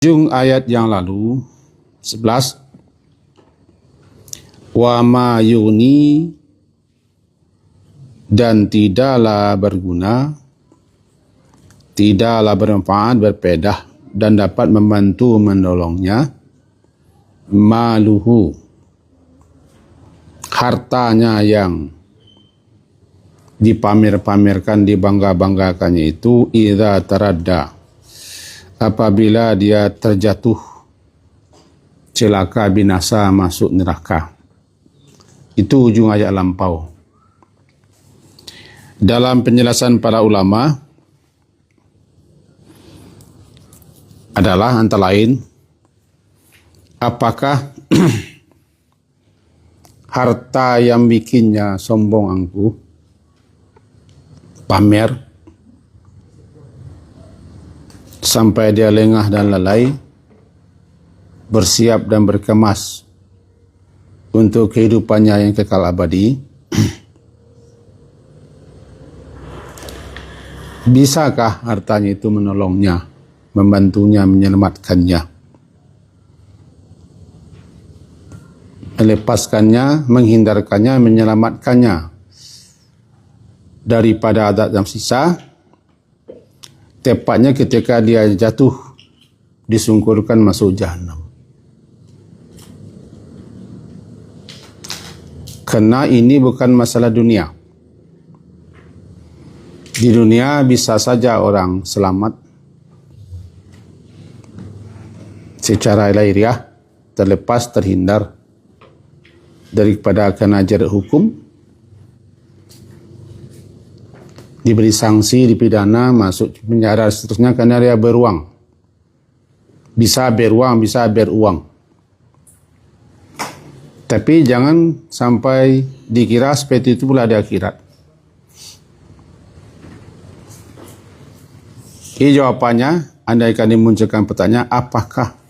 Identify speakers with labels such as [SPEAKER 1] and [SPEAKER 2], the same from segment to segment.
[SPEAKER 1] Ujung ayat yang lalu 11, wa ma yuni, dan tidaklah berguna, tidaklah bermanfaat, berpedah dan dapat membantu menolongnya, maluhu, hartanya yang dipamer-pamerkan, dibangga-banggakannya itu, idza taradda, apabila dia terjatuh, celaka, binasa, masuk neraka. Itu ujung ayat lampau. Dalam penjelasan para ulama adalah antara lain, apakah harta yang bikinnya sombong angkuh, pamer, sampai dia lengah dan lalai, bersiap dan berkemas untuk kehidupannya yang kekal abadi. Bisakah hartanya itu menolongnya, membantunya, menyelamatkannya, melepaskannya, menghindarkannya, menyelamatkannya daripada azab dan siksa, tepatnya ketika dia jatuh, disungkurkan masuk jahanam. Karena ini bukan masalah dunia. Di dunia bisa saja orang selamat secara lahiriah, terlepas, terhindar daripada kena jerat hukum, diberi sanksi, dipidana, masuk penjara, seterusnya, karena dia beruang. Bisa beruang, bisa beruang. Tapi jangan sampai dikira seperti itu pula di akhirat. Ini jawabannya, andaikan dimunculkan pertanyaan, apakah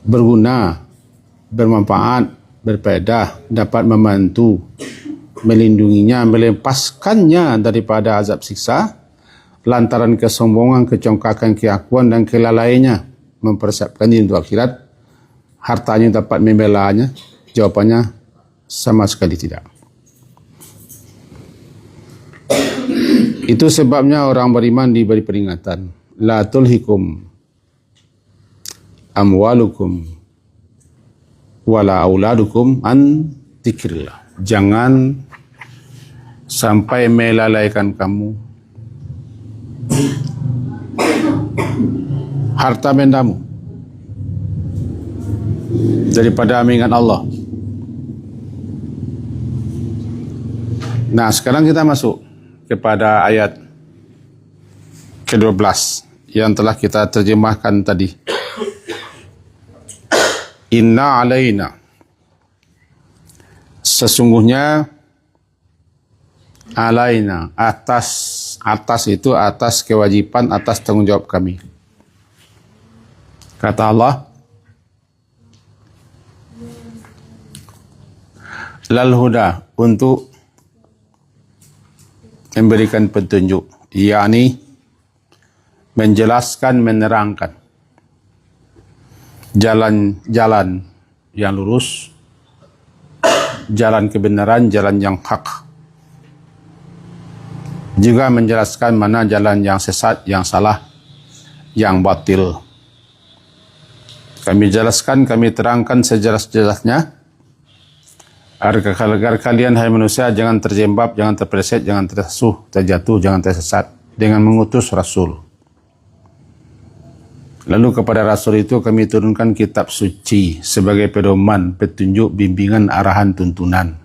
[SPEAKER 1] berguna, bermanfaat, berfaedah, dapat membantu, melindunginya, melepaskannya daripada azab siksa lantaran kesombongan, kecongkakan, keakuan dan kelalaiannya mempersiapkan diri untuk akhirat, hartanya dapat membelanya? Jawabannya sama sekali tidak. Itu sebabnya orang beriman diberi peringatan, la tulhikum amwalukum wala auladukum an dzikrillah. Jangan sampai melalaikan kamu harta bendamu daripada mengingat Allah. Nah, sekarang kita masuk kepada ayat ke-12 yang telah kita terjemahkan tadi. Inna alaina, sesungguhnya, alaina, atas itu atas kewajiban, atas tanggung jawab kami. Kata Allah, lal huda, untuk memberikan petunjuk, yakni menjelaskan, menerangkan jalan-jalan yang lurus, jalan kebenaran, jalan yang hak. Juga menjelaskan mana jalan yang sesat, yang salah, yang batil. Kami jelaskan, kami terangkan sejelas-jelasnya, agar kalian, hai manusia, jangan terjebak, jangan terpeleset, jangan tersuh, terjatuh, jangan tersesat dengan mengutus Rasul. Lalu kepada Rasul itu kami turunkan kitab suci sebagai pedoman, petunjuk, bimbingan, arahan, tuntunan.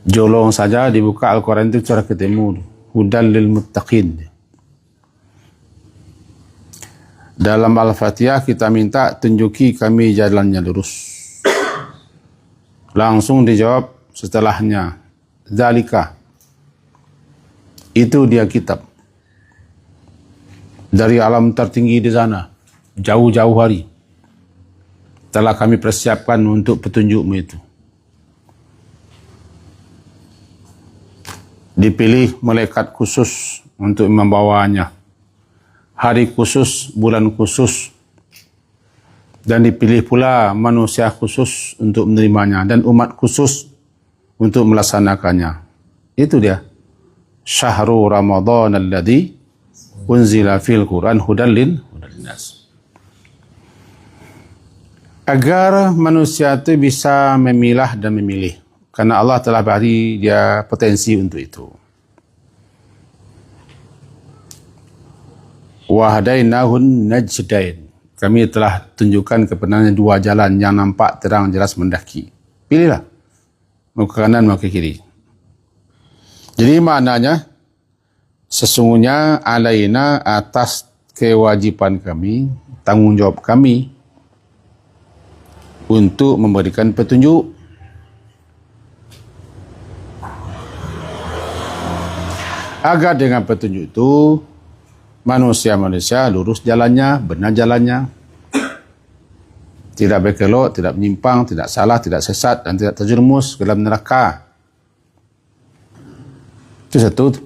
[SPEAKER 1] Jolong saja dibuka Al-Quran itu cara ketemu, hudal lil muttaqin. Dalam Al-Fatihah kita minta tunjuki kami jalannya lurus. Langsung dijawab setelahnya, zalika, itu dia kitab dari alam tertinggi di sana, jauh-jauh hari telah kami persiapkan untuk petunjukmu itu. Dipilih malaikat khusus untuk membawanya. hari khusus, bulan khusus, dan dipilih pula manusia khusus untuk menerimanya dan umat khusus untuk melaksanakannya. Itu dia. Syahrul Ramadan alladzi unzila fil Quran hudan linnas. Agar manusia itu bisa memilah dan memilih. Karena Allah telah beri dia potensi untuk itu. Wa hadainahun najdain. Kami telah tunjukkan kepadanya dua jalan yang nampak terang jelas mendaki. Pilihlah. Mau ke kanan, mau ke kiri. Jadi maknanya, sesungguhnya alaina atas kewajiban kami, tanggungjawab kami, untuk memberikan petunjuk. Agar dengan petunjuk itu, manusia-manusia lurus jalannya, benar jalannya, tidak berkelok, tidak menyimpang, tidak salah, tidak sesat, dan tidak terjerumus ke dalam neraka. Itu satu.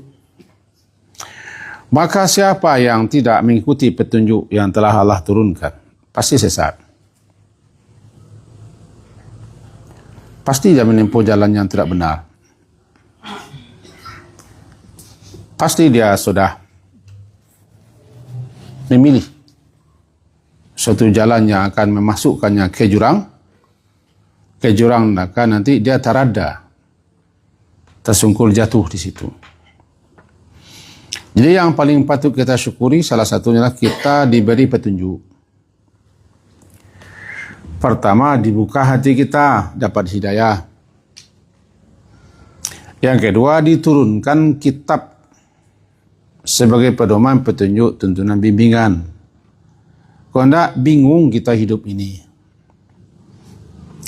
[SPEAKER 1] Maka siapa yang tidak mengikuti petunjuk yang telah Allah turunkan, pasti sesat. Pasti dia menempuh jalan yang tidak benar. Pasti dia sudah memilih suatu jalan yang akan memasukkannya ke jurang neraka, nanti dia terada, tersungkul jatuh di situ. Jadi yang paling patut kita syukuri salah satunya adalah kita diberi petunjuk. Pertama, dibuka hati kita, dapat hidayah. Yang kedua, diturunkan kitab sebagai pedoman, petunjuk, tuntunan, bimbingan. Kalau tidak, bingung kita hidup ini.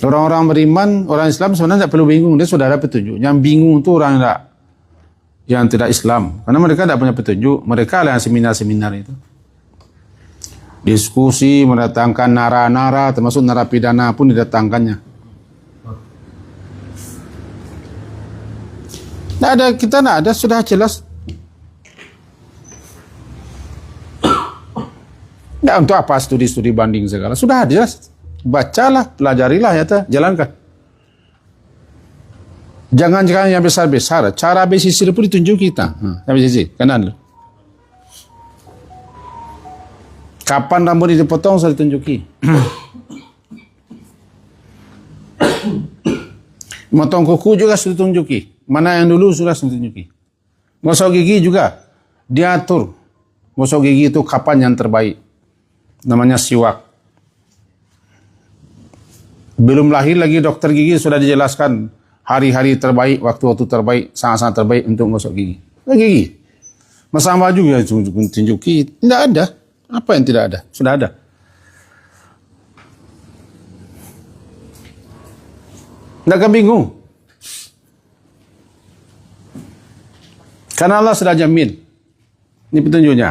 [SPEAKER 1] Orang-orang beriman, orang Islam sebenarnya tidak perlu bingung, dia sudah ada petunjuk. Yang bingung itu orang yang tidak Islam. Karena mereka tidak punya petunjuk. Mereka lah yang seminar-seminar itu. Diskusi, mendatangkan nara-nara, termasuk narapidana pun didatangkannya. Tidak ada, kita tidak ada, sudah jelas. Tidak untuk apa studi-studi banding segala. Sudah jelas. Bacalah, pelajarilah, ya, jalankan. Jangan yang besar-besar. Cara besisir pun ditunjuk kita. Yang besisir, kanan. Kapan rambut dipotong sudah ditunjuki. Motong kuku juga sudah ditunjuki. Mana yang dulu sudah ditunjuki. Gosok gigi juga diatur. Gosok gigi itu kapan yang terbaik. Namanya siwak. Belum lahir lagi dokter gigi sudah dijelaskan hari-hari terbaik, waktu-waktu terbaik, sangat-sangat terbaik untuk gosok gigi. Gigi. Masa baju ya tunjuki. Tidak ada. Apa yang tidak ada? Sudah ada. Tidak akan bingung. Karena Allah sudah jamin. Ini petunjuknya.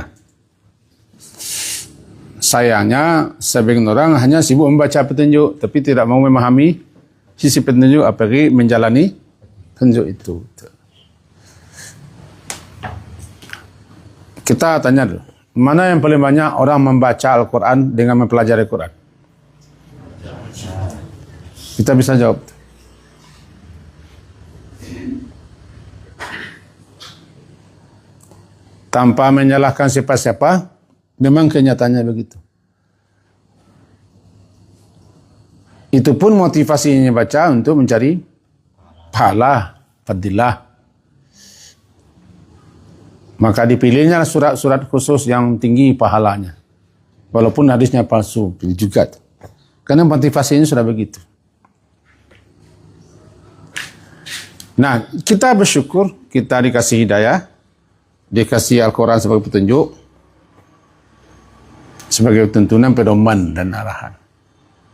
[SPEAKER 1] Sayangnya, sebagian orang hanya sibuk membaca petunjuk, tapi tidak mau memahami sisi petunjuk, apalagi menjalani petunjuk itu. Kita tanya dulu, mana yang paling banyak orang membaca Al-Quran dengan mempelajari Al-Quran? Kita bisa jawab. Tanpa menyalahkan siapa-siapa, memang kenyataannya begitu. Itu pun motivasinya baca untuk mencari pahala, fadilah. Maka dipilihnya surat-surat khusus yang tinggi pahalanya. Walaupun hadisnya palsu, pilih juga. Karena motivasinya sudah begitu. Nah, kita bersyukur kita dikasih hidayah, dikasih Al-Quran sebagai petunjuk, sebagai tuntunan, pedoman dan arahan.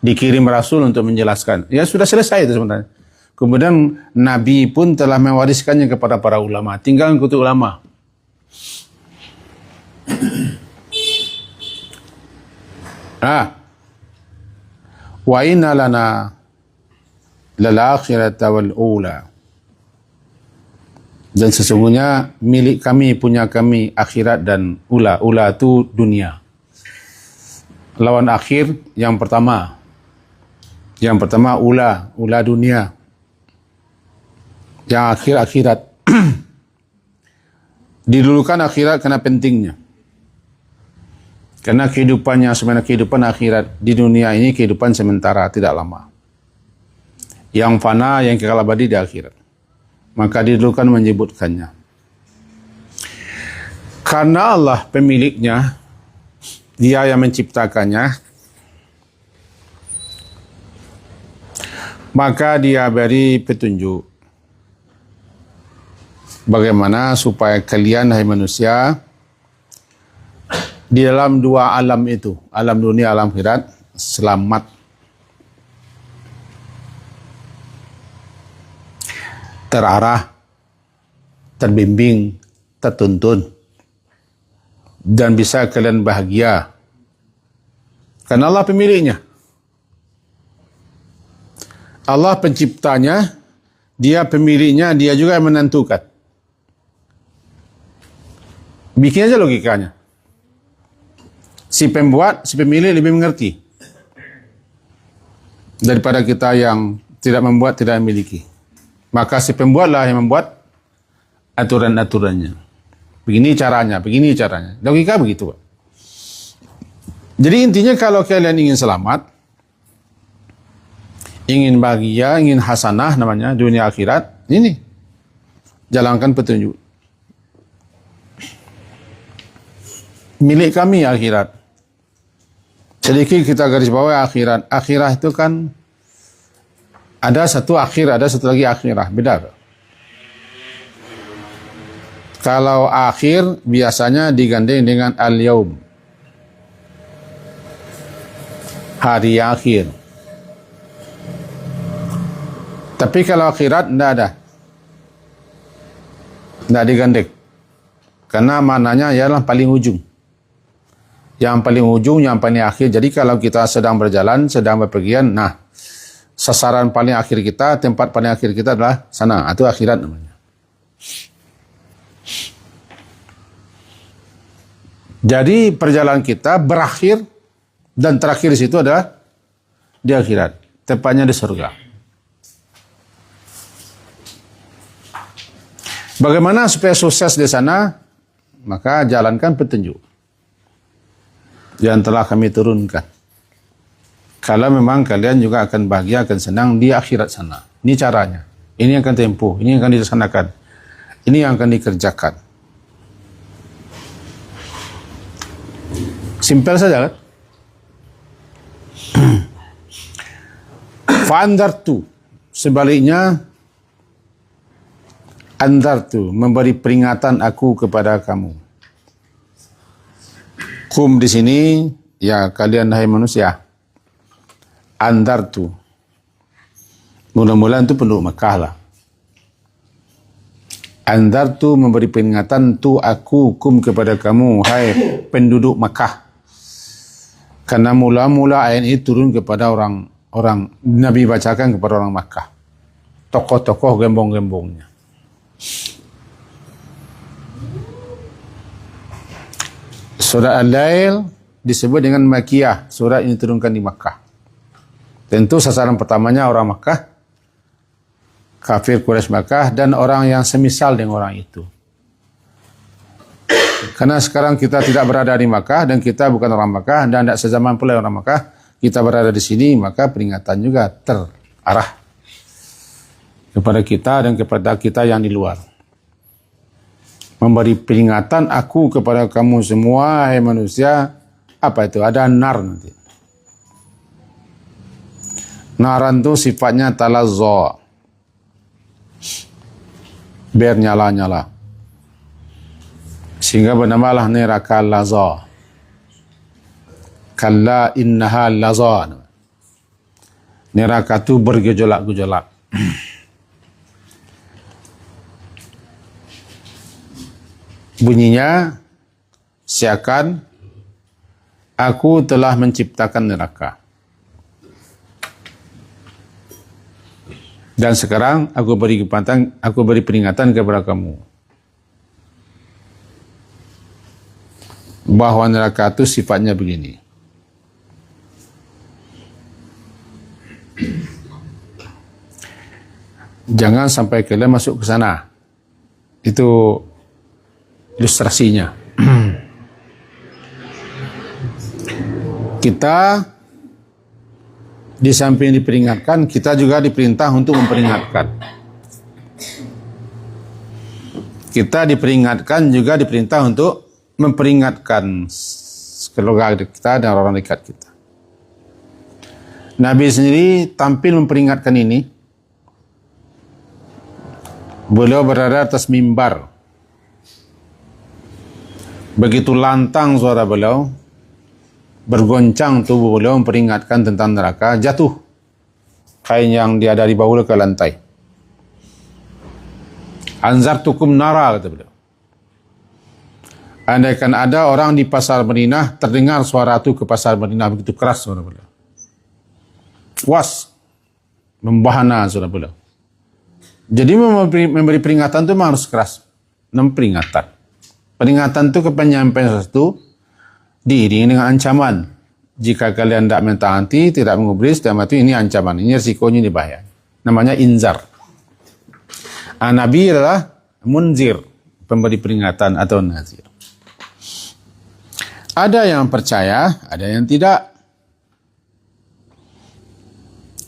[SPEAKER 1] Dikirim Rasul untuk menjelaskan. Ya sudah selesai itu sebenarnya. Kemudian Nabi pun telah mewariskannya kepada para ulama. Tinggal ikut ulama. Wa inna lana lal akhirata wal ula. Dan sesungguhnya milik kami, punya kami akhirat dan ula. Ula itu dunia. Lawan akhir yang pertama. Yang pertama ula dunia. Yang akhir akhirat. Didulukan akhirat karena pentingnya. Karena kehidupannya sebenarnya kehidupan akhirat di dunia ini kehidupan sementara, tidak lama. Yang fana, yang kekal abadi di akhirat. Maka didulukan menyebutkannya. Karena Allah pemiliknya, Dia yang menciptakannya, maka Dia beri petunjuk. Bagaimana supaya kalian, hai manusia, di dalam dua alam itu, alam dunia, alam akhirat, selamat. Terarah, terbimbing, tertuntun, dan bisa kalian bahagia. Karena Allah pemiliknya. Allah penciptanya, Dia pemiliknya, Dia juga yang menentukan. Bikin aja logikanya. Si pembuat, si pemilik lebih mengerti daripada kita yang tidak membuat, tidak memiliki. Maka si pembuatlah yang membuat aturan-aturannya. Begini caranya, begini caranya. Logika begitu, Pak. Jadi intinya kalau kalian ingin selamat, ingin bahagia, ingin hasanah namanya, dunia akhirat, ini jalankan petunjuk. Milik kami akhirat. Sedikit kita garis bawah akhirat. Akhirat itu kan ada satu akhir, ada satu lagi akhirah. Beda. Kalau akhir biasanya digandeng dengan al-yaum. Hari akhir. Tapi kalau akhirat tidak ada. Tidak digandeng. Karena maknanya ialah paling ujung. Yang paling ujung, yang paling akhir. Jadi kalau kita sedang berjalan, sedang berpergian, nah, sasaran paling akhir kita, tempat paling akhir kita adalah sana. Itu akhirat namanya. Jadi perjalanan kita berakhir dan terakhir di situ adalah di akhirat. Tepatnya di surga. Bagaimana supaya sukses di sana? Maka jalankan petunjuk yang telah kami turunkan. Kalau memang kalian juga akan bahagia, akan senang di akhirat sana. Ini caranya. Ini yang akan tempuh. Ini yang akan dilaksanakan. Ini yang akan dikerjakan. Simpel saja kan? Fa'andartu. Sebaliknya, andartu, memberi peringatan aku kepada kamu. Kum di sini, ya kalian hai manusia. Andartu. Mula-mula itu penduduk Mekah lah. Andartu memberi peringatan tu aku kum kepada kamu, hai penduduk Mekah. Karena mula-mula ayat ini turun kepada orang Nabi bacakan kepada orang Mekah. Tokoh-tokoh gembong-gembongnya. Surat Al-Lail disebut dengan Makkiyah. Surat ini turunkan di Makkah. Tentu sasaran pertamanya orang Makkah, kafir Quraisy Makkah, dan orang yang semisal dengan orang itu. Karena sekarang kita tidak berada di Makkah dan kita bukan orang Makkah dan tidak sezaman pula orang Makkah, kita berada di sini, maka peringatan juga terarah kepada kita dan kepada kita yang di luar. Memberi peringatan aku kepada kamu semua, hai manusia. Apa itu? Ada nar nanti. Naran itu sifatnya talazza. Bernyala-nyala. Sehingga bernamalah neraka lazza. Kalla innaha lazza. Neraka itu bergejolak-gejolak. Bunyinya seakan aku telah menciptakan neraka. Dan sekarang aku beri peringatan kepada kamu bahwa neraka itu sifatnya begini. Jangan sampai kalian masuk ke sana. Itu ilustrasinya. Kita di samping diperingatkan, kita juga diperintah untuk memperingatkan. Kita diperingatkan juga diperintah untuk memperingatkan keluarga kita dan orang dekat kita. Nabi sendiri tampil memperingatkan ini. Beliau berada atas mimbar. Begitu lantang suara beliau, bergoncang tubuh beliau memperingatkan tentang neraka, jatuh kain yang dia dari bahu ke lantai. Anzartukum nara, kata beliau. Andaikan ada orang di pasar Madinah terdengar suara itu ke pasar Madinah, begitu keras suara beliau. Was, membahana suara beliau. Jadi memberi peringatan itu memang harus keras. Peringatan. Peringatan itu penyampaian sesuatu diiringi dengan ancaman. Jika kalian tidak mentaati, tidak mengubris, tidak mati, ini ancaman. Ini risikonya, ini bahaya. Namanya inzar. Nabi adalah munzir, pemberi peringatan atau nazir. Ada yang percaya, ada yang tidak.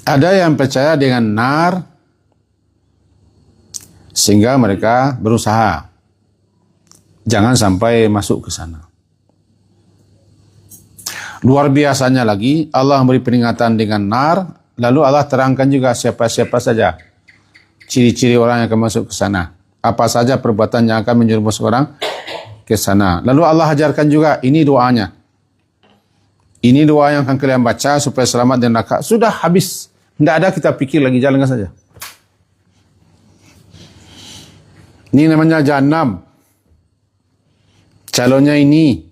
[SPEAKER 1] Ada yang percaya dengan nar, sehingga mereka berusaha jangan sampai masuk ke sana. Luar biasanya lagi, Allah memberi peringatan dengan nar, lalu Allah terangkan juga siapa-siapa saja ciri-ciri orang yang akan masuk ke sana. Apa saja perbuatan yang akan menjerumus orang ke sana. Lalu Allah ajarkan juga, ini doanya. Ini doa yang akan kalian baca supaya selamat dari neraka. Sudah habis. Tidak ada kita pikir lagi, jalankan saja. Ini namanya Jahannam. Calonnya ini.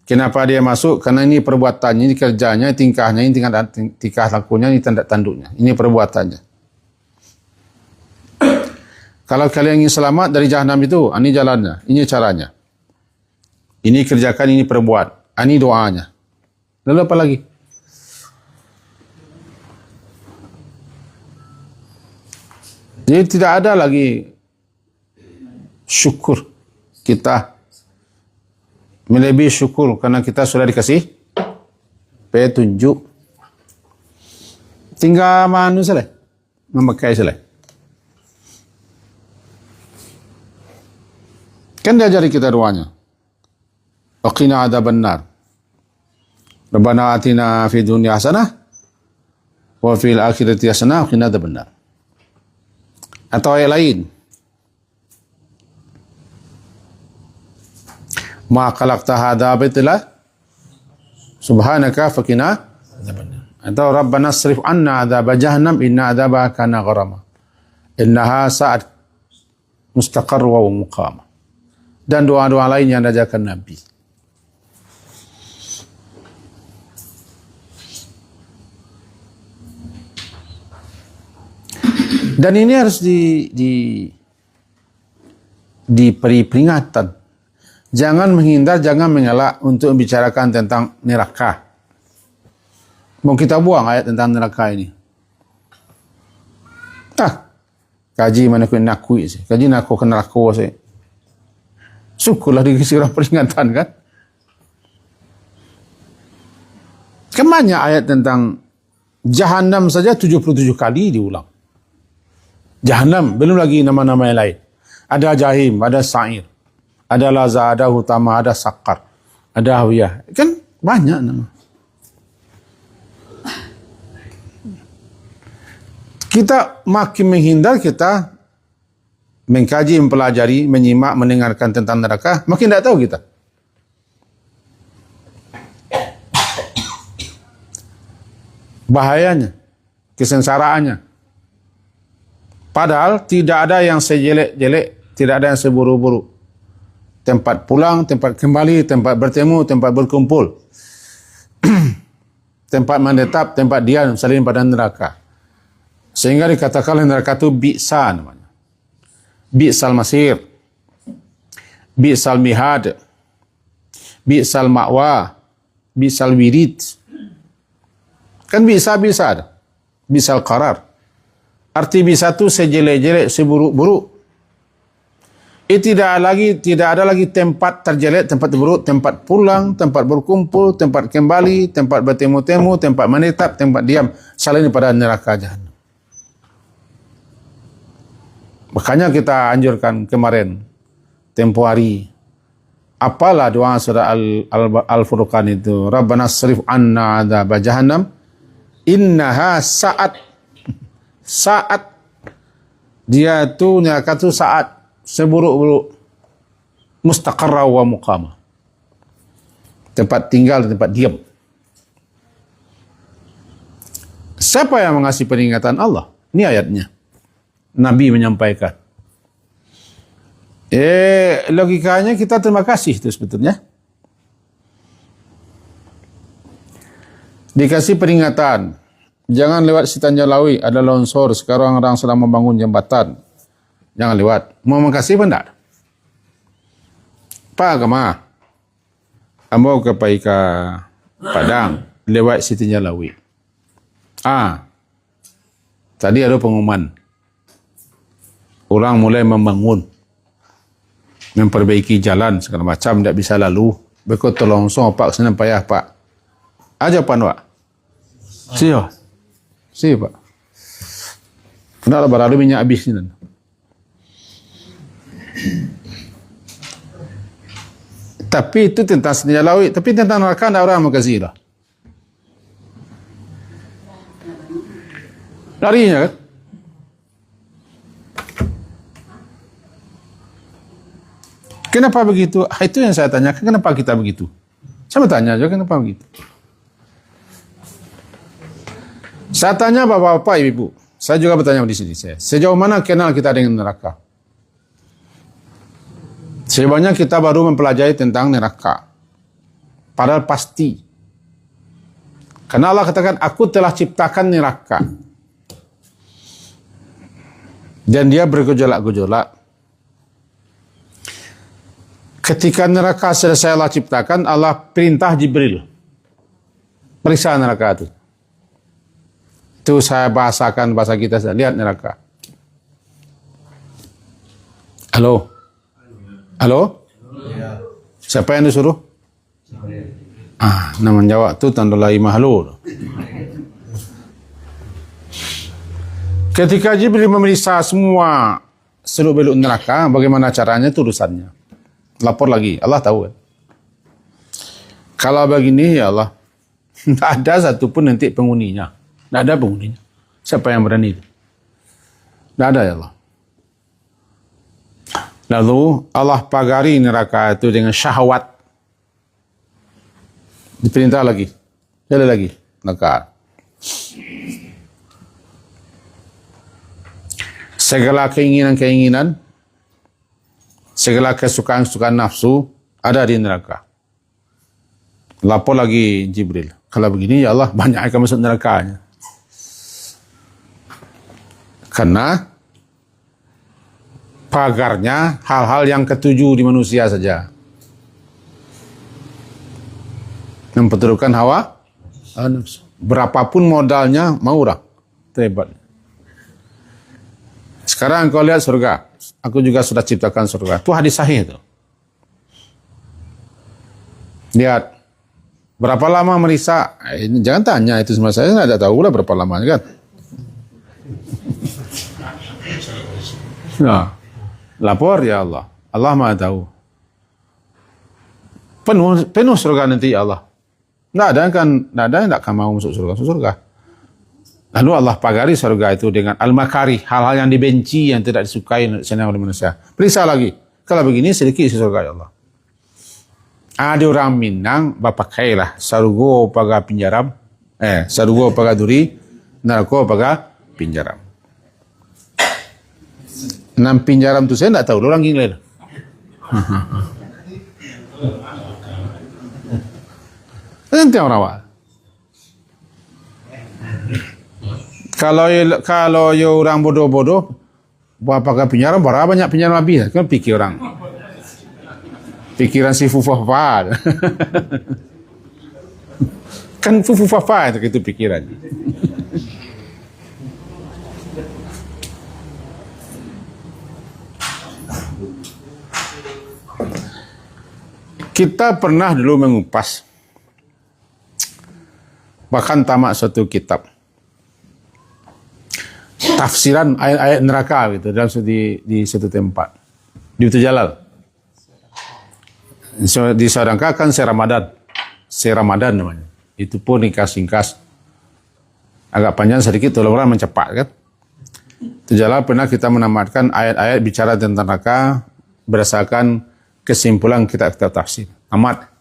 [SPEAKER 1] Kenapa dia masuk? Karena ini perbuatannya, ini kerjanya, tingkahnya, ini tingkah lakunya, ini tanda tanduknya. Ini perbuatannya. Kalau kalian ingin selamat dari Jahannam itu, ini jalannya, ini caranya. Ini kerjakan, ini perbuat. Ini doanya. Lalu apa lagi? Jadi tidak ada lagi syukur kita, melebihi syukur karena kita sudah dikasih petunjuk. Tinggal manu saja, memakai saja. Kan diajari kita doanya. Waqina adzaban nar. Rabbana atina fid dunya hasanah wa fil akhirati hasanah wa qina adzaban nar. Atau ayat lain. Ma khalaqta hadza batila subhanaka faqina adzaban nar. Atau Rabbana asrif anna adzab jahannam inna adzabaha kana gharama. Innaha sa'at mustaqarr wa muqama. Dan doa-doa lain yang diajarkan Nabi. Dan ini harus diberi peringatan. Jangan menghindar, jangan mengelak untuk membicarakan tentang neraka. Mau kita buang ayat tentang neraka ini. Kaji mana aku nak kuih sih. Kaji nak aku kena neraka sih. Syukurlah dikasih orang peringatan kan. Kemana ayat tentang Jahannam saja 77 kali diulang. Jahannam, belum lagi nama-nama yang lain. Ada Jahim, ada Sa'ir, ada Laza, ada Hutama, ada Sakar, ada Hawiyah. Kan banyak nama. Kita makin menghindar, kita mengkaji, mempelajari, menyimak, mendengarkan tentang neraka, makin tidak tahu kita. Bahayanya, kesengsaraannya. Padahal tidak ada yang sejelek-jelek, tidak ada yang seburu-buru. Tempat pulang, tempat kembali, tempat bertemu, tempat berkumpul. Tempat menetap, tempat diam, selain pada neraka. Sehingga dikatakan neraka itu bi'sa namanya. Bi'sal masir, bi'sal mihad, bi'sal ma'wa, bi'sal wirid. Kan bi'sa, bi'sal qarar. Arti bi'sa itu sejelek-jelek, seburuk-buruk. Tidak ada lagi tempat terjelek, tempat buruk, tempat pulang, tempat berkumpul, tempat kembali, tempat bertemu-temu, tempat menetap, tempat diam, selain pada neraka Jahannam. Makanya kita anjurkan kemarin, tempo hari, apalah doa surah Al-Furqan itu, Rabbana srif anna adzab jahannam, innaha saat dia itu neraka itu saat seburuk-buruk, mustaqarra wa muqama, tempat tinggal, tempat diam. Siapa yang mengasih peringatan? Allah. Ini ayatnya, Nabi menyampaikan. Logikanya kita terima kasih itu sebetulnya. Dikasih peringatan, jangan lewat Sitanjalawi, ada longsor, sekarang orang sedang membangun jembatan. Jangan lewat. Mau makasih pun tak? Pak agama. Ambo ke Paika Padang, lewat Sitanjalawi. Tadi ada pengumuman. Orang mulai membangun, memperbaiki jalan segala macam, tidak bisa lalu. Berikut tolong Pak, senang payah Pak. Aja Pak. Siapa? Pak. Kenapa baru minyak habis ni? Tapi itu tentang Sitanjalawi, tapi tentang neraka ada orang makasih lah. Larinya kan? Kenapa begitu? Itu yang saya tanyakan, kenapa kita begitu? Saya bertanya juga kenapa begitu. Saya tanya bapak-bapak, ibu-ibu. Saya juga bertanya di sini. Sejauh mana kenal kita dengan neraka? Sebenarnya kita baru mempelajari tentang neraka. Padahal pasti. Karena Allah katakan, aku telah ciptakan neraka. Dan dia bergejolak-gejolak. Ketika neraka selesai Allah ciptakan, Allah perintah Jibril. Periksa neraka itu. Itu saya bahasakan bahasa kita, saya lihat neraka. Halo? Siapa yang disuruh? Nama jawab tu tandulai mahlul. Ketika Jibril memeriksa semua seluk-beluk neraka, bagaimana caranya itu urusannya. Lapor lagi, Allah tahu kan. Kalau begini ya Allah, tidak ada satupun nanti penghuninya. Tidak ada penghuninya. Siapa yang berani itu? Tidak ada ya Allah. Lalu Allah pagari neraka itu dengan syahwat. Diperintah lagi. Jadi lagi neraka. Segala keinginan-keinginan, segala kesukaan-kesukaan nafsu ada di neraka. Lapor lagi Jibril. Kalau begini ya Allah, banyak akan masuk nerakanya. Karena pagarnya hal-hal yang ketujuh di manusia saja. Memperturutkan hawa nafsu. Berapapun modalnya mau orang. Hebat. Sekarang kau lihat surga. Aku juga sudah ciptakan surga. Itu hadis sahih itu. Lihat. Berapa lama merisa? Jangan tanya itu semua, saya tidak tahu lah berapa lama kan. Nah, lapor ya Allah. Allah Maha tahu. Penuh surga nanti ya Allah. Tidak ada yang tidak akan mau masuk surga. Lalu Allah pagari surga itu dengan al-makari, hal-hal yang dibenci, yang tidak disukai oleh manusia. Periksa lagi. Kalau begini sedikit isi surga ya Allah. Ada orang Minang, bapak kailah, sarugo paga pinjaram, sarugo paga duri, narako paga pinjaram. 6 pinjaram tu saya tidak tahu, orang gila. Nanti orang awal. Kalau orang bodoh-bodoh, apakah penjara? Berapa banyak penjara habis? Kan pikir orang. Pikiran si fufafa. Kan fufafa itu pikiran. Kita pernah dulu mengupas, bahkan tamat suatu kitab tafsiran ayat-ayat neraka gitu dalam di satu tempat di Batu Jalal. Disadangkan Ramadan namanya. Itu pun ringkas-ringkas, agak panjang sedikit, tolong orang mencepat kan. Batu Jalal pernah kita menamatkan ayat-ayat bicara tentang neraka berdasarkan kesimpulan kitab-kitab tafsir. Amat.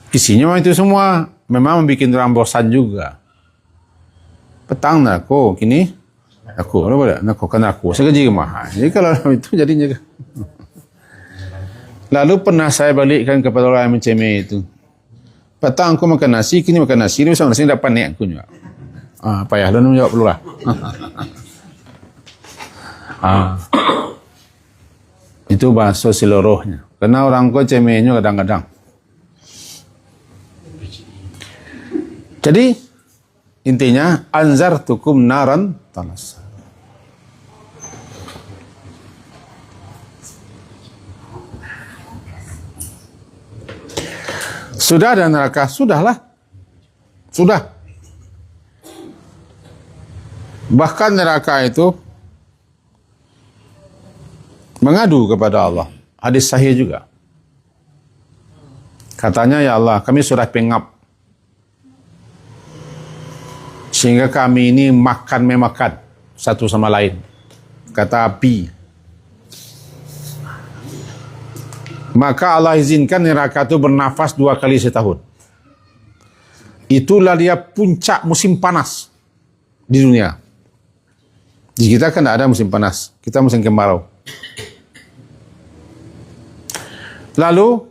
[SPEAKER 1] Isinya itu semua memang membuat orang bosan juga. Petang aku, kini aku, aku kan aku, segaji mahal. Jadi kalau itu jadinya. Lalu pernah saya balikkan kepada orang yang mencemeh itu. Petang aku makan nasi, kini makan nasi, ini sama nasi dapat naik aku juga. Payah, lu jawab dulu lah. Itu bahasa seluruhnya. Karena orang kau cemehnya kadang-kadang. Jadi intinya anzartukum naran talassa. Sudah ada neraka, sudahlah. Sudah. Bahkan neraka itu mengadu kepada Allah. Hadis sahih juga. Katanya, ya Allah, kami sudah pengap. Sehingga kami ini memakan satu sama lain. Kata api. Maka Allah izinkan neraka itu bernafas 2 kali setahun. Itulah dia puncak musim panas di dunia. Di kita kan tidak ada musim panas. Kita musim kemarau. Lalu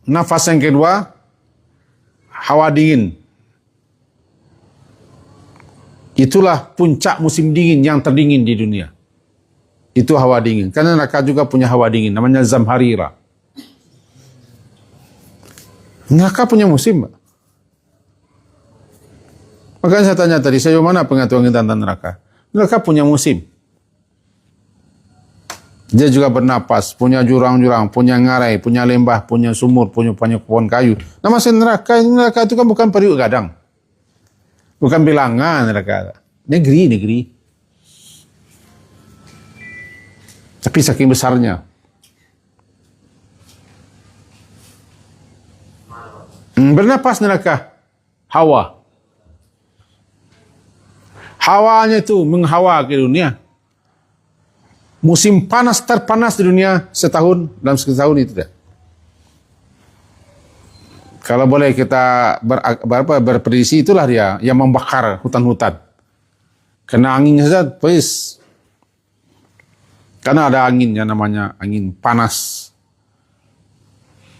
[SPEAKER 1] nafas yang kedua, hawa dingin. Itulah puncak musim dingin yang terdingin di dunia. Itu hawa dingin. Karena neraka juga punya hawa dingin, namanya zamharira. Neraka punya musim. Makanya saya tanya tadi, sejauh mana pengetahuan tentang neraka? Neraka punya musim. Dia juga bernapas, punya jurang-jurang, punya ngarai, punya lembah, punya sumur, punya pohon kayu. Nama neraka itu kan bukan periuk gadang. Bukan bilangan neraka. Negeri. Tapi saking besarnya. Bernapas neraka. Hawa. Hawanya itu menghawa ke dunia. Musim panas terpanas di dunia setahun, dalam setahun itu dah. Kalau boleh kita berprediksi, itulah dia yang membakar hutan-hutan. Kena anginnya saja, please. Karena ada angin yang namanya angin panas.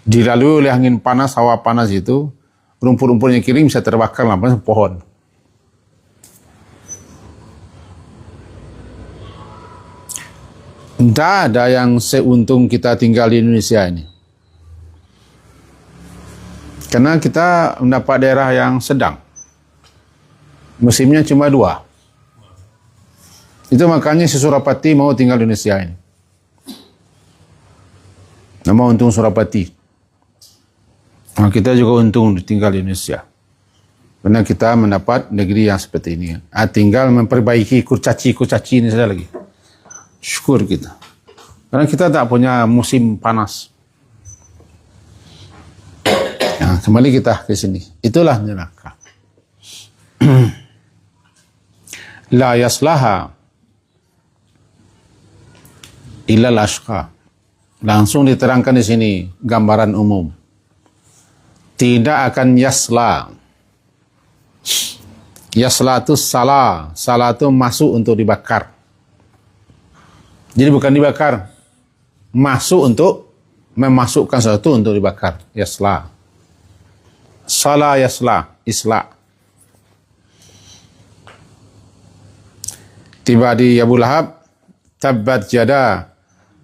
[SPEAKER 1] Dilalui oleh angin panas, hawa panas itu, rumput-rumput yang kering bisa terbakar lampu pohon. Tidak ada yang seuntung kita tinggal di Indonesia ini. Karena kita mendapat daerah yang sedang. Musimnya cuma 2. Itu makanya si Surapati mau tinggal di Indonesia ini. Nama untung Surapati. Nah, kita juga untung tinggal di Indonesia. Karena kita mendapat negeri yang seperti ini. Tinggal memperbaiki kurcaci ini saja lagi. Syukur kita. Karena kita tak punya musim panas. Nah, kembali kita ke sini. Itulah neraka. La yaslaha illa al-ashqa. Langsung diterangkan di sini gambaran umum. Tidak akan yasla. Yasla itu salah. Salah itu masuk untuk dibakar. Jadi bukan dibakar, masuk untuk memasukkan sesuatu untuk dibakar. Yasla. Salah yasla, isla. Tiba di Abu Lahab, tabbat yada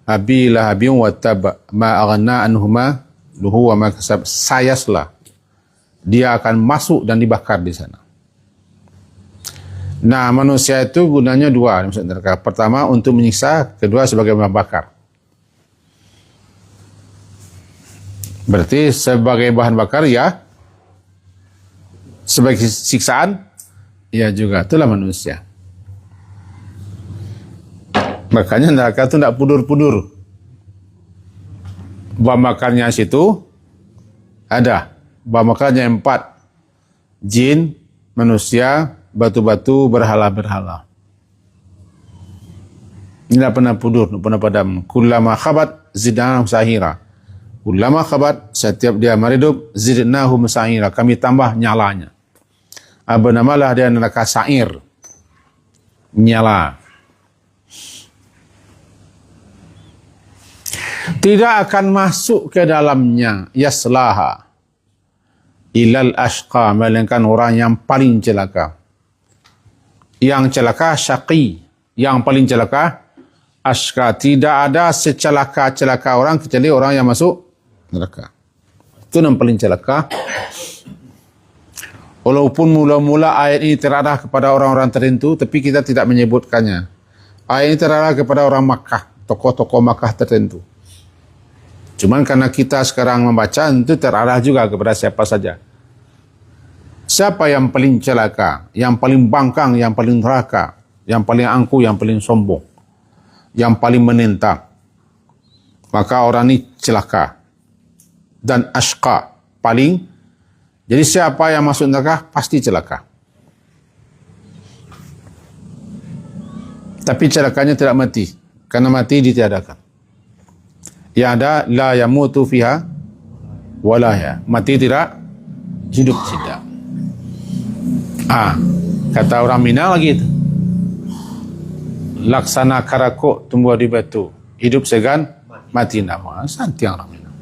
[SPEAKER 1] abi lahabin wa tab ma aghna anhuma luhu wa ma kasab. Sayaslah dia akan masuk dan dibakar di sana. Nah, manusia itu gunanya dua masuk neraka. Pertama untuk menyiksa, kedua sebagai membakar. Berarti sebagai bahan bakar ya, sebagai siksaan ya juga. Itulah manusia. Makanya neraka itu tidak pudur-pudur. Bahan bakarnya situ ada. Bahan bakarnya 4. Jin, manusia, batu-batu, berhala-berhala. Ini tidak pernah pudur, tidak pernah padam. Kullama khabat zidnahum sa'ira. Kullama khabat, setiap dia meredup, zidnahum sa'ira. Kami tambah nyalanya. Namalah dia neraka sa'ir. Nyala. Tidak akan masuk ke dalamnya yaslaha ilal ashqa, melainkan orang yang paling celaka. Yang celaka syaqi, yang paling celaka ashqa. Tidak ada secelaka-celaka orang kecuali orang yang masuk neraka. Itu yang paling celaka. Walaupun mula-mula ayat ini terarah kepada orang-orang tertentu, tapi kita tidak menyebutkannya. Ayat ini terarah kepada orang Makkah, tokoh-tokoh Makkah tertentu. Cuman karena kita sekarang membaca, itu terarah juga kepada siapa saja. Siapa yang paling celaka, yang paling bangkang, yang paling neraka, yang paling angkuh, yang paling sombong, yang paling menentang, maka orang ini celaka. Dan ashqa, paling. Jadi siapa yang masuk neraka, pasti celaka. Tapi celakanya tidak mati, karena mati ditiadakan. Yang ada la yamutu fiha wala ya, mati tidak, hidup tidak. Kata orang Minang lagi itu, laksana karakuk tumbuh di batu, hidup segan mati nama. Santiang orang Minang.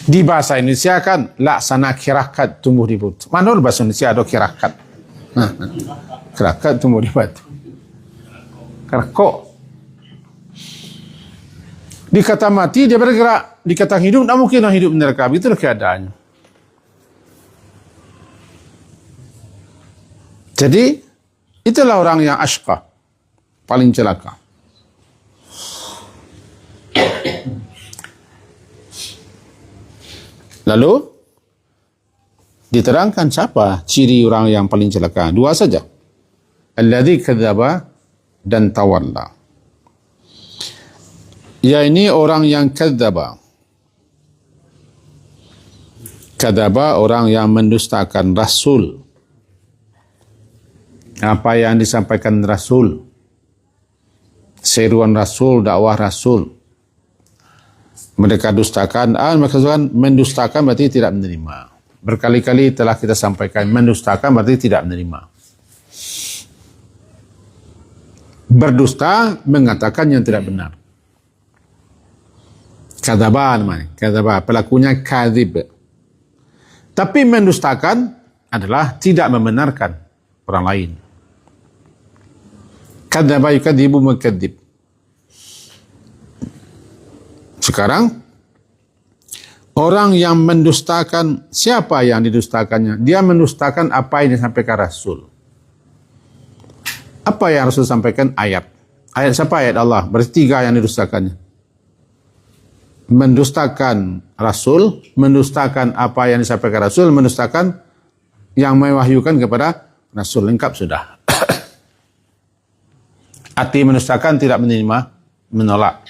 [SPEAKER 1] Di bahasa Indonesia kan laksana kirakat tumbuh di batu. Mana bahasa Indonesia ada kirakat? Kirakat tumbuh di batu. Karakuk. Dikata mati, dia bergerak. Dikata hidup, tak mungkin hidup neraka. Itulah keadaannya. Jadi, itulah orang yang ashqa. Paling celaka. Lalu, diterangkan siapa ciri orang yang paling celaka. 2 saja. Alladzi kadzdzaba dan tawalla. Ya, ini orang yang kadzdzaba. Kadzdzaba orang yang mendustakan Rasul. Apa yang disampaikan Rasul, seruan Rasul, dakwah Rasul, mereka dustakan. Maksudnya mendustakan berarti tidak menerima. Berkali-kali telah kita sampaikan, mendustakan berarti tidak menerima. Berdusta mengatakan yang tidak benar. Kadzdzaba namanya, kadzdzaba, pelakunya kadzib. Tapi mendustakan adalah tidak membenarkan orang lain. Kadzdzaba yukadzibu mukadzib. Sekarang orang yang mendustakan, siapa yang didustakannya? Dia mendustakan apa yang disampaikan Rasul. Apa yang Rasul sampaikan? Ayat. Ayat siapa? Ayat Allah. Berarti 3 yang didustakannya. Mendustakan Rasul, mendustakan apa yang disampaikan Rasul, mendustakan yang mewahyukan kepada Rasul. Lengkap sudah. Arti mendustakan tidak menerima, menolak,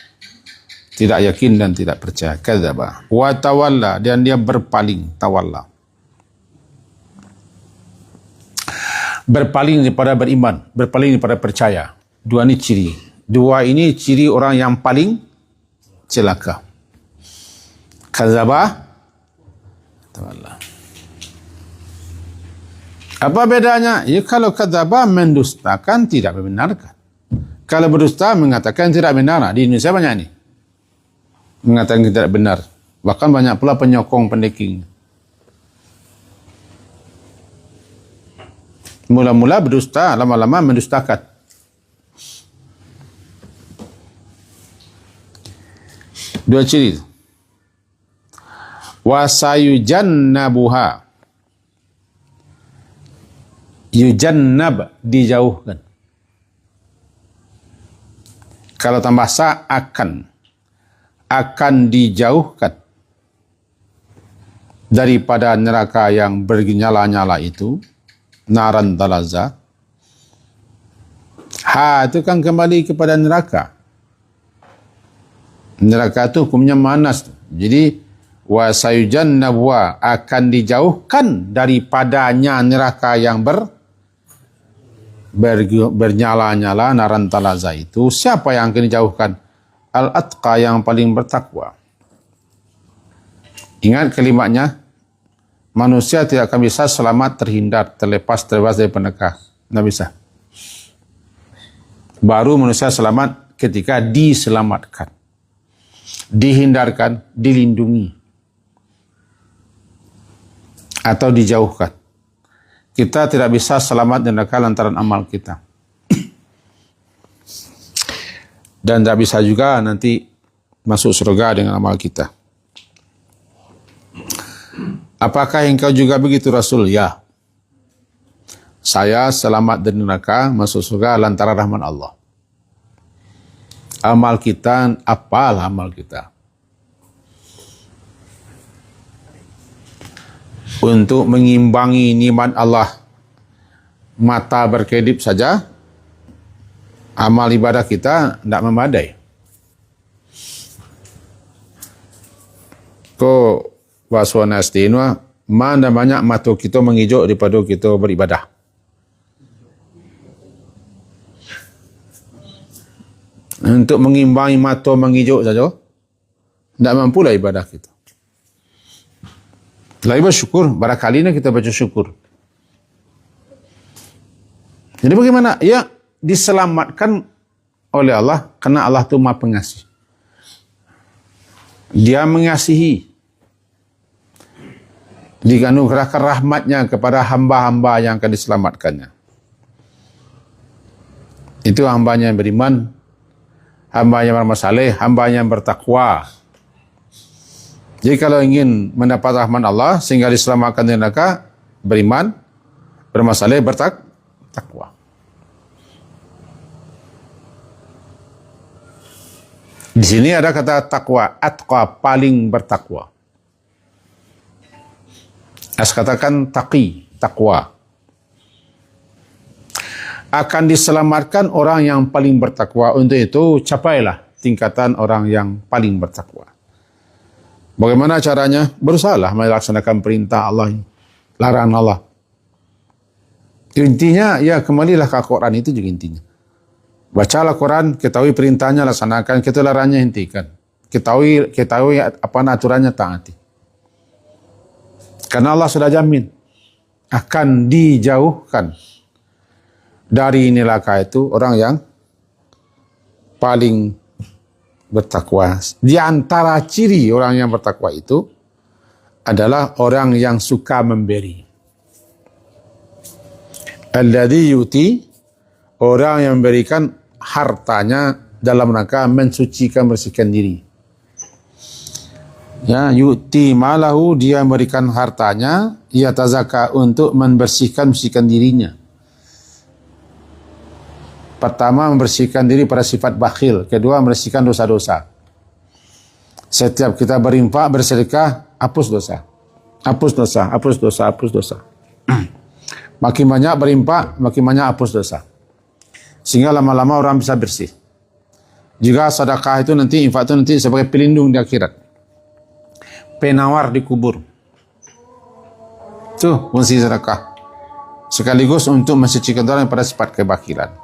[SPEAKER 1] tidak yakin dan tidak percaya. Kadzdzaba wa tawalla, dan dia berpaling, tawalla. Berpaling daripada beriman, berpaling daripada percaya. 2 ini ciri. 2 ini ciri orang yang paling celaka. Kadzdzaba, tawalla. Apa bedanya? Ya, kalau kadzdzaba mendustakan, tidak membenarkan. Kalau berdusta mengatakan tidak benar. Di Indonesia banyak ini mengatakan tidak benar. Bahkan banyak pula penyokong pendeking. Mula-mula berdusta, lama-lama mendustakan. Dua ciri. Wa sayujannabuha. Yujannab, dijauhkan. Kalau tambah sa, akan dijauhkan daripada neraka yang bernyala-nyala itu, naran talazza. Ha itu kan kembali kepada neraka. Neraka itu hukumnya manas. Jadi wa sayujannabwa, akan dijauhkan daripadanya neraka yang bernyala-nyala, naran talazza itu. Siapa yang akan dijauhkan? Al-atqa, yang paling bertakwa. Ingat kalimatnya, manusia tidak akan bisa selamat, terhindar, terlepas, terbebas dari neraka. Tidak bisa. Baru manusia selamat ketika diselamatkan, dihindarkan, dilindungi, atau dijauhkan. Kita tidak bisa selamat dari neraka lantaran amal kita. Dan tidak bisa juga nanti masuk surga dengan amal kita. Apakah engkau juga begitu, Rasul? Ya. Saya selamat dari neraka, masuk surga lantaran rahmat Allah. Amal kita, apalah amal kita? Untuk mengimbangi nikmat Allah, mata berkedip saja, amal ibadah kita tidak memadai. Ko waswana astinwa, mana banyak mata kita menghijau daripada kita beribadah. Untuk mengimbangi mata menghijau saja, tidak mampulah ibadah kita. Lagi bersyukur, barangkali kita baca syukur. Jadi bagaimana? Ya, diselamatkan oleh Allah, karena Allah itu Maha Pengasih. Dia mengasihi, dianugerahkan rahmatnya kepada hamba-hamba yang akan diselamatkannya. Itu hambanya yang beriman, hamba yang beramal saleh, hamba yang bertakwa. Jadi kalau ingin mendapat rahmat Allah sehingga diselamatkan dari neraka, beriman, beramal saleh, bertakwa. Di sini ada kata takwa, atqa, paling bertakwa. As katakan taqi, takwa. Akan diselamatkan orang yang paling bertakwa. Untuk itu capailah tingkatan orang yang paling bertakwa. Bagaimana caranya? Berusahalah melaksanakan perintah Allah, larangan Allah. Intinya, ya kembalilah ke Quran, itu juga intinya. Bacalah Quran, ketahui perintahnya, laksanakan, ketahui larangannya, hentikan. Ketahui apa aturannya, taati. Karena Allah sudah jamin akan dijauhkan dari neraka itu orang yang paling bertakwa. Di antara ciri orang yang bertakwa itu adalah orang yang suka memberi. Alladzi yuti, orang yang memberikan hartanya dalam rangka mensucikan, bersihkan diri. Ya, yuti malahu, dia memberikan hartanya, ia tazaka, untuk bersihkan dirinya. Pertama, membersihkan diri pada sifat bakhil. Kedua, membersihkan dosa-dosa. Setiap kita berinfak, bersedekah, hapus dosa. Hapus dosa, hapus dosa, hapus dosa. Makin banyak berinfak, makin banyak hapus dosa. Sehingga lama-lama orang bisa bersih. Juga sedekah itu nanti, infak itu nanti sebagai pelindung di akhirat. Penawar di kubur. Itu fungsi sedekah. Sekaligus untuk mensucikan orang pada sifat kebakilan.